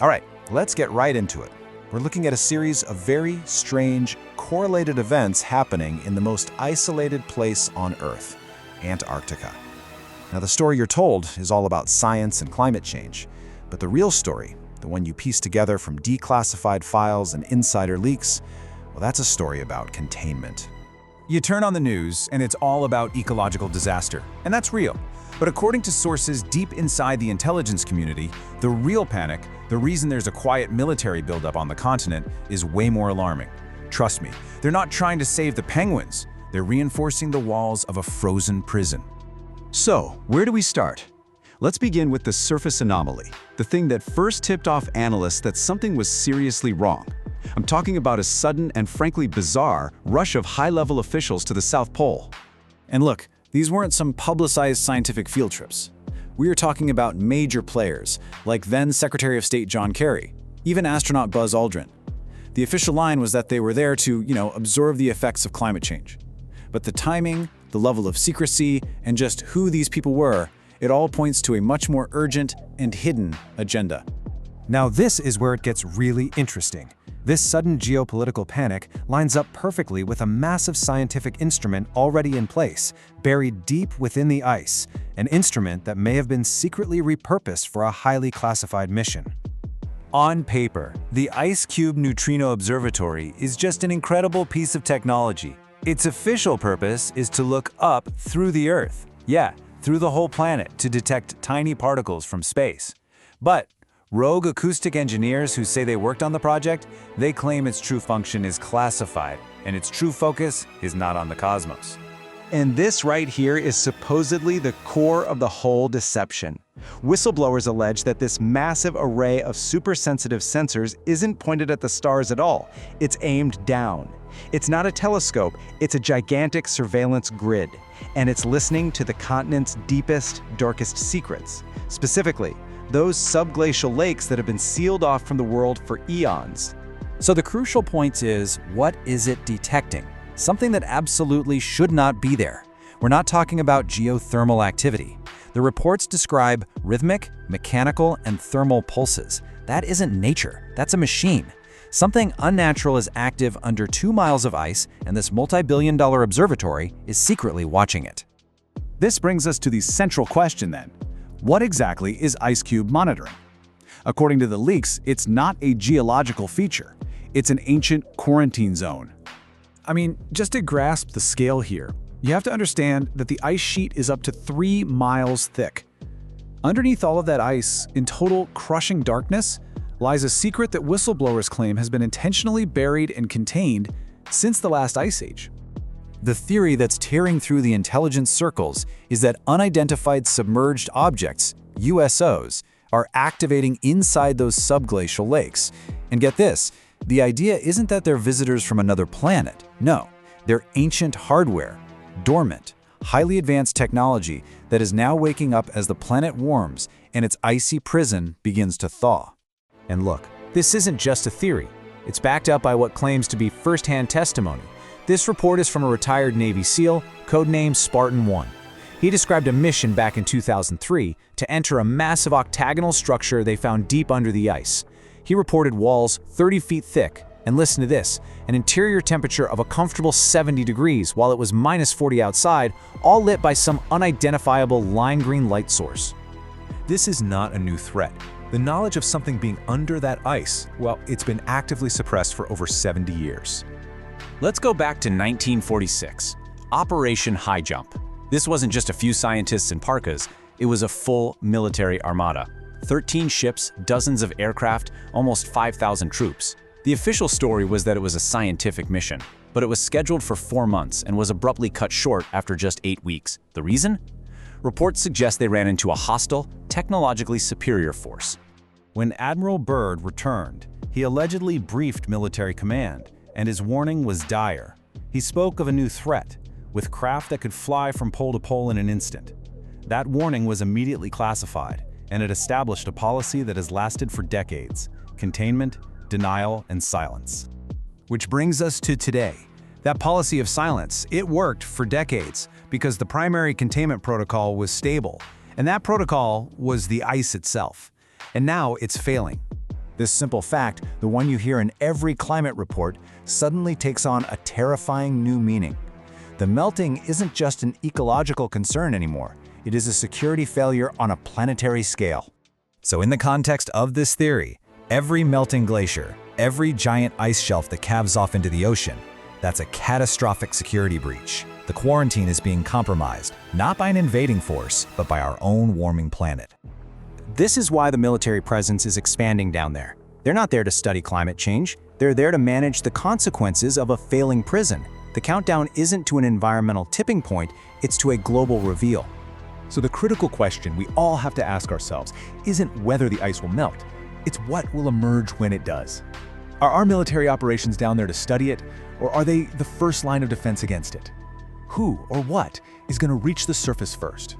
All right, let's get right into it. We're looking at a series of very strange, correlated events happening in the most isolated place on Earth, Antarctica. Now, the story you're told is all about science and climate change, but the real story, the one you piece together from declassified files and insider leaks, well, that's a story about containment. You turn on the news, and it's all about ecological disaster, and that's real. But according to sources deep inside the intelligence community, the real panic, the reason there's a quiet military buildup on the continent, is way more alarming. Trust me, they're not trying to save the penguins. They're reinforcing the walls of a frozen prison. So, where do we start? Let's begin with the surface anomaly, the thing that first tipped off analysts that something was seriously wrong. I'm talking about a sudden and frankly bizarre rush of high-level officials to the South Pole. And look, these weren't some publicized scientific field trips. We are talking about major players, like then Secretary of State John Kerry, even astronaut Buzz Aldrin. The official line was that they were there to, observe the effects of climate change. But the timing, the level of secrecy, and just who these people were, it all points to a much more urgent and hidden agenda. Now this is where it gets really interesting. This sudden geopolitical panic lines up perfectly with a massive scientific instrument already in place, buried deep within the ice, an instrument that may have been secretly repurposed for a highly classified mission. On paper, the IceCube Neutrino Observatory is just an incredible piece of technology. Its official purpose is to look up through the Earth, through the whole planet, to detect tiny particles from space. But rogue acoustic engineers who say they worked on the project, they claim its true function is classified, and its true focus is not on the cosmos. And this right here is supposedly the core of the whole deception. Whistleblowers allege that this massive array of super-sensitive sensors isn't pointed at the stars at all. It's aimed down. It's not a telescope, it's a gigantic surveillance grid. And it's listening to the continent's deepest, darkest secrets. Specifically, those subglacial lakes that have been sealed off from the world for eons. So the crucial point is, what is it detecting? Something that absolutely should not be there. We're not talking about geothermal activity. The reports describe rhythmic, mechanical, and thermal pulses. That isn't nature, that's a machine. Something unnatural is active under 2 miles of ice, and this multi-billion-dollar observatory is secretly watching it. This brings us to the central question then. What exactly is IceCube monitoring? According to the leaks, it's not a geological feature. It's an ancient quarantine zone. I mean, just to grasp the scale here, you have to understand that the ice sheet is up to 3 miles thick. Underneath all of that ice, in total crushing darkness, lies a secret that whistleblowers claim has been intentionally buried and contained since the last ice age. The theory that's tearing through the intelligence circles is that unidentified submerged objects, USOs, are activating inside those subglacial lakes. And get this, the idea isn't that they're visitors from another planet. No, they're ancient hardware, dormant, highly advanced technology that is now waking up as the planet warms and its icy prison begins to thaw. And look, this isn't just a theory. It's backed up by what claims to be first-hand testimony. This report is from a retired Navy SEAL, codenamed Spartan 1. He described a mission back in 2003 to enter a massive octagonal structure they found deep under the ice. He reported walls 30 feet thick, and listen to this, an interior temperature of a comfortable 70 degrees while it was minus 40 outside, all lit by some unidentifiable lime green light source. This is not a new threat. The knowledge of something being under that ice, well, it's been actively suppressed for over 70 years. Let's go back to 1946, Operation High Jump. This wasn't just a few scientists in parkas, it was a full military armada. 13 ships, dozens of aircraft, almost 5,000 troops. The official story was that it was a scientific mission, but it was scheduled for 4 months and was abruptly cut short after just 8 weeks. The reason? Reports suggest they ran into a hostile, technologically superior force. When Admiral Byrd returned, he allegedly briefed military command, and his warning was dire. He spoke of a new threat, with craft that could fly from pole to pole in an instant. That warning was immediately classified, and it established a policy that has lasted for decades: containment, denial, and silence. Which brings us to today. That policy of silence, it worked for decades because the primary containment protocol was stable, and that protocol was the ice itself. And now it's failing. This simple fact, the one you hear in every climate report, suddenly takes on a terrifying new meaning. The melting isn't just an ecological concern anymore. It is a security failure on a planetary scale. So in the context of this theory, every melting glacier, every giant ice shelf that calves off into the ocean, that's a catastrophic security breach. The quarantine is being compromised, not by an invading force, but by our own warming planet. This is why the military presence is expanding down there. They're not there to study climate change. They're there to manage the consequences of a failing prison. The countdown isn't to an environmental tipping point, it's to a global reveal. So the critical question we all have to ask ourselves isn't whether the ice will melt, it's what will emerge when it does. Are our military operations down there to study it, or are they the first line of defense against it? Who or what is going to reach the surface first?